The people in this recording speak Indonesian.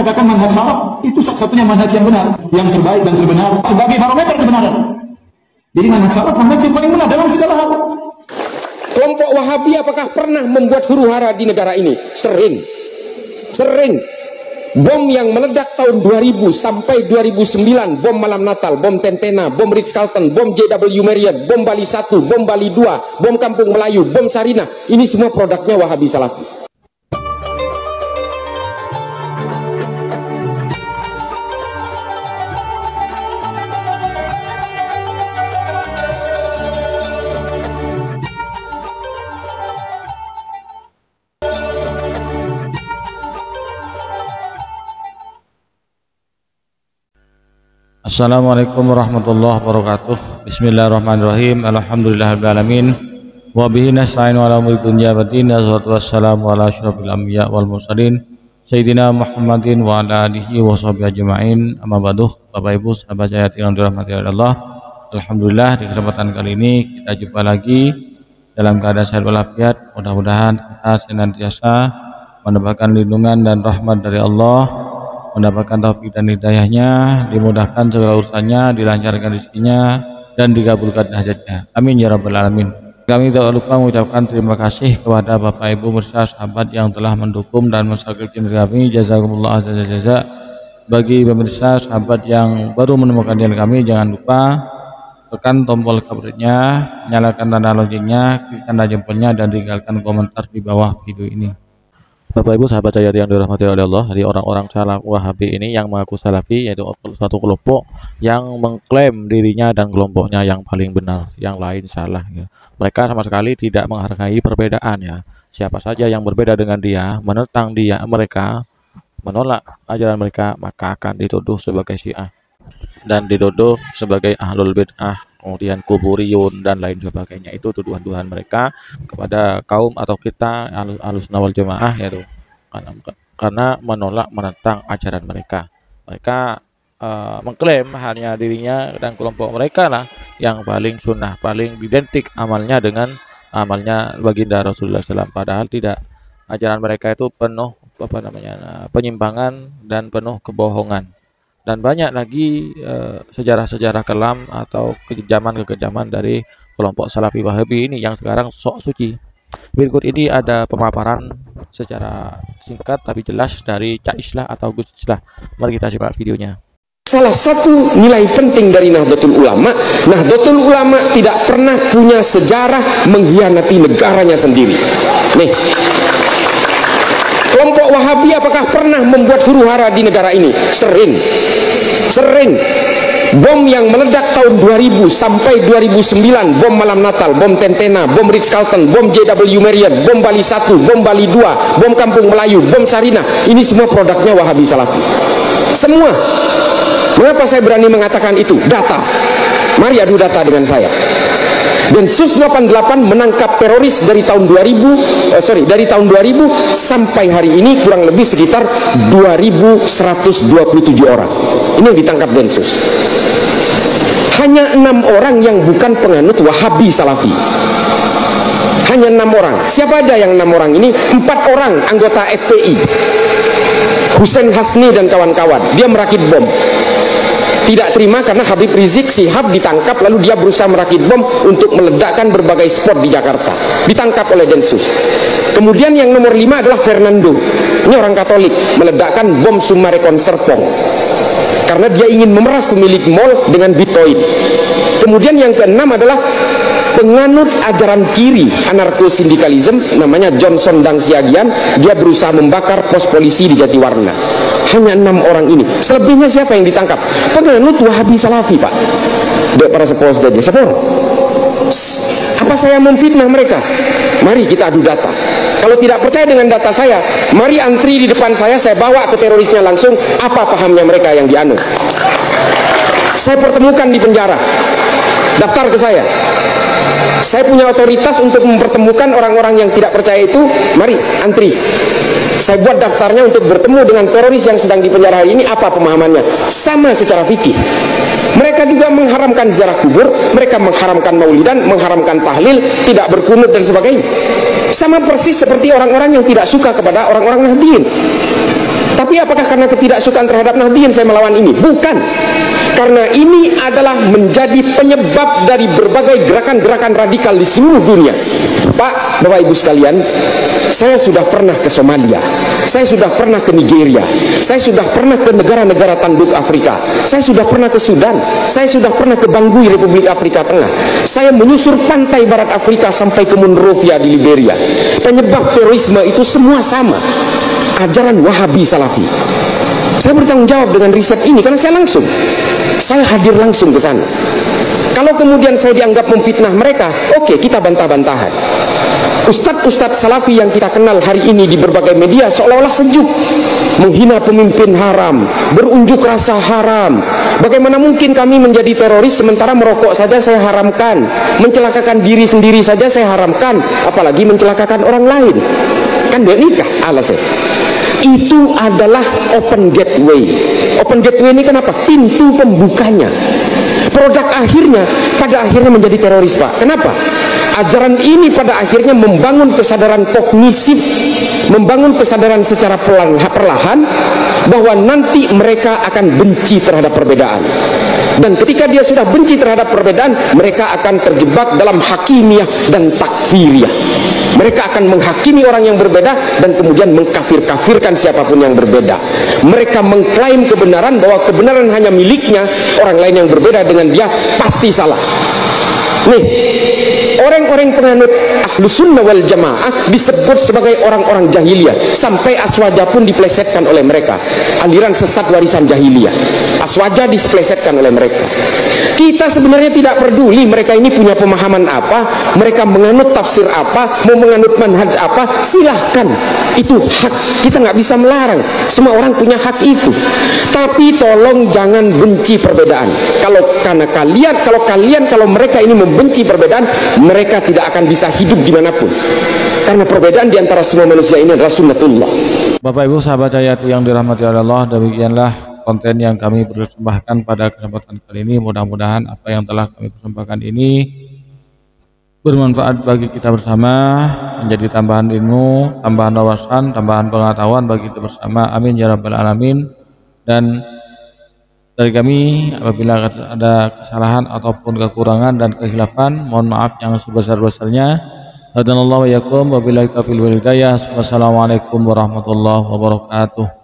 mengatakan manhaj salaf itu satu-satunya manhaj yang benar, yang terbaik dan terbenar sebagai barometer kebenaran. Jadi manhaj salaf manhaj yang paling benar dalam segala hal. Kelompok Wahabi apakah pernah membuat huru-hara di negara ini? Sering. Bom yang meledak tahun 2000 sampai 2009, bom malam Natal, bom Tentena, bom Ritz-Carlton, bom JW Marriott, bom Bali 1, bom Bali 2, bom Kampung Melayu, bom Sarinah, ini semua produknya Wahabi Salafi. Assalamualaikum warahmatullahi wabarakatuh. Bismillahirrahmanirrahim. Alhamdulillahirrahmanirrahim. Wa bihi nasta'inu ala umuri dunya waddin. Wassalatu wassalamu ala asyrafil anbiya wal mursalin Sayyidina Muhammadin wa ala alihi wa sahbihi ajma'in. Amma ba'du. Bapak Ibu sahabat saya yang dirahmati Allah, alhamdulillah di kesempatan kali ini kita jumpa lagi dalam keadaan sehat walafiat. Mudah-mudahan kita senantiasa mendapatkan lindungan dan rahmat dari Allah, mendapatkan taufik dan hidayahnya, dimudahkan segala urusannya, dilancarkan rezekinya, dan dikabulkan hajatnya. Amin ya rabbal alamin. Kami tidak lupa mengucapkan terima kasih kepada Bapak Ibu beserta sahabat yang telah mendukung dan mensubscribe channel kami. Jazakumullah azza jaza. Bagi pemirsa sahabat yang baru menemukan channel kami, jangan lupa tekan tombol subscribe-nya, nyalakan tanda loncengnya, klik tanda jempolnya, dan tinggalkan komentar di bawah video ini. Bapak Ibu sahabat saya yang dirahmati oleh Allah, dari orang-orang salaf Wahabi ini yang mengaku salafi, yaitu satu kelompok yang mengklaim dirinya dan kelompoknya yang paling benar, yang lain salah ya. Mereka sama sekali tidak menghargai perbedaan ya. Siapa saja yang berbeda dengan dia, menentang dia, mereka menolak ajaran mereka, maka akan dituduh sebagai Syiah dan dituduh sebagai ahlul bid'ah, kemudian kuburiyun dan lain sebagainya. Itu tuduhan-tuduhan mereka kepada kaum atau kita Ahlussunnah wal Jamaah, yaitu karena menentang ajaran mereka. Mereka mengklaim hanya dirinya dan kelompok mereka lah yang paling sunnah, paling identik amalnya dengan amalnya baginda Rasulullah SAW. Padahal tidak, ajaran mereka itu penuh penyimpangan dan penuh kebohongan. Dan banyak lagi sejarah-sejarah kelam atau kekejaman-kekejaman dari kelompok Salafi Wahabi ini yang sekarang sok suci. Berikut ini ada pemaparan secara singkat tapi jelas dari Cak Islah atau Gus Islah. Mari kita simak videonya. Salah satu nilai penting dari Nahdlatul Ulama, Nahdlatul Ulama tidak pernah punya sejarah mengkhianati negaranya sendiri. Nih, kelompok Wahabi apakah pernah membuat huru-hara di negara ini? Sering. Bom yang meledak tahun 2000 sampai 2009, bom malam Natal, bom Tentena, bom Ritz-Carlton, bom JW Marriott, bom Bali 1, bom Bali 2, bom Kampung Melayu, bom Sarinah, ini semua produknya Wahabi Salafi. Semua. Mengapa saya berani mengatakan itu? Data. Mari adu data dengan saya. Densus 88 menangkap teroris dari tahun 2000 sampai hari ini kurang lebih sekitar 2127 orang. Ini yang ditangkap Densus. Hanya 6 orang yang bukan penganut Wahabi Salafi. Hanya 6 orang. Siapa ada yang 6 orang ini? 4 orang anggota FPI. Hussein Hasni dan kawan-kawan. Dia merakit bom. Tidak terima karena Habib Rizik Syihab ditangkap, lalu dia berusaha merakit bom untuk meledakkan berbagai spot di Jakarta. Ditangkap oleh Densus. Kemudian yang nomor 5 adalah Fernando. Ini orang Katolik, meledakkan bom Sumarekon Serpong karena dia ingin memeras pemilik mall dengan Bitcoin. Kemudian yang keenam adalah penganut ajaran kiri anarko-sindikalisme, namanya Johnson dan Siagian. Dia berusaha membakar pos polisi di Jatiwarna. Hanya 6 orang ini. Selebihnya siapa yang ditangkap? Penganut Wahabi Salafi, Pak. Dek para sepuluh saja. Sepuluh. Apa saya memfitnah mereka? Mari kita adu data. Kalau tidak percaya dengan data saya, mari antri di depan saya bawa ke terorisnya langsung. Apa pahamnya mereka yang dianut? Saya pertemukan di penjara. Daftar ke saya. Saya punya otoritas untuk mempertemukan orang-orang yang tidak percaya itu. Mari antri. Saya buat daftarnya untuk bertemu dengan teroris yang sedang dipenjara hari ini. Apa pemahamannya? Sama secara fikih. Mereka juga mengharamkan ziarah kubur, mereka mengharamkan maulidan, mengharamkan tahlil, tidak berkunut dan sebagainya. Sama persis seperti orang-orang yang tidak suka kepada orang-orang Nahdliyin. Tapi apakah karena ketidaksukaan terhadap Nahdliyin saya melawan ini? Bukan. Karena ini adalah menjadi penyebab dari berbagai gerakan-gerakan radikal di seluruh dunia. Pak, Bapak Ibu sekalian, saya sudah pernah ke Somalia, saya sudah pernah ke Nigeria, saya sudah pernah ke negara-negara tanduk Afrika, saya sudah pernah ke Sudan, saya sudah pernah ke Bangui, Republik Afrika Tengah, saya menyusur pantai barat Afrika sampai ke Monrovia di Liberia. Penyebab terorisme itu semua sama, ajaran Wahabi Salafi. Saya bertanggung jawab dengan riset ini karena saya hadir langsung ke sana. Kalau kemudian saya dianggap memfitnah mereka, oke, kita bantah-bantahan. Ustadz-ustadz Salafi yang kita kenal hari ini di berbagai media seolah-olah sejuk, menghina pemimpin haram, berunjuk rasa haram. Bagaimana mungkin kami menjadi teroris sementara merokok saja saya haramkan, mencelakakan diri sendiri saja saya haramkan, apalagi mencelakakan orang lain? Kan dia nikah alasan. Itu adalah open gateway. Open gateway ini kenapa? Pintu pembukanya. Produk akhirnya pada akhirnya menjadi teroris, Pak. Kenapa? Ajaran ini pada akhirnya membangun kesadaran kognisif, membangun kesadaran secara perlahan bahwa nanti mereka akan benci terhadap perbedaan. Dan ketika dia sudah benci terhadap perbedaan, mereka akan terjebak dalam hakimiyah dan takfiriyah. Mereka akan menghakimi orang yang berbeda dan kemudian mengkafir-kafirkan siapapun yang berbeda. Mereka mengklaim kebenaran bahwa kebenaran hanya miliknya, orang lain yang berbeda dengan dia pasti salah. Nih, orang-orang penganut Ahlus Sunnah wal Jamaah disebut sebagai orang-orang jahiliyah. Sampai aswaja pun diplesetkan oleh mereka. Aliran sesat warisan jahiliyah. Aswaja diplesetkan oleh mereka. Kita sebenarnya tidak peduli mereka ini punya pemahaman apa, mereka menganut tafsir apa, mau menganut manhaj apa, silahkan. Itu hak, kita nggak bisa melarang. Semua orang punya hak itu. Tapi tolong jangan benci perbedaan. Kalau mereka ini membenci perbedaan, mereka tidak akan bisa hidup dimanapun. Karena perbedaan di antara semua manusia ini adalah sunnatullah. Bapak Ibu sahabat Hayatu yang dirahmati oleh Allah, demikianlah konten yang kami persembahkan pada kesempatan kali ini. Mudah-mudahan apa yang telah kami persembahkan ini bermanfaat bagi kita bersama, menjadi tambahan ilmu, tambahan wawasan, tambahan pengetahuan bagi kita bersama. Amin ya rabbal alamin. Dan dari kami apabila ada kesalahan ataupun kekurangan dan kehilafan, mohon maaf yang sebesar-besarnya. Hadanallahu wa yakum wa billahi taufiq wal hidayah. Wassalamualaikum warahmatullahi wabarakatuh.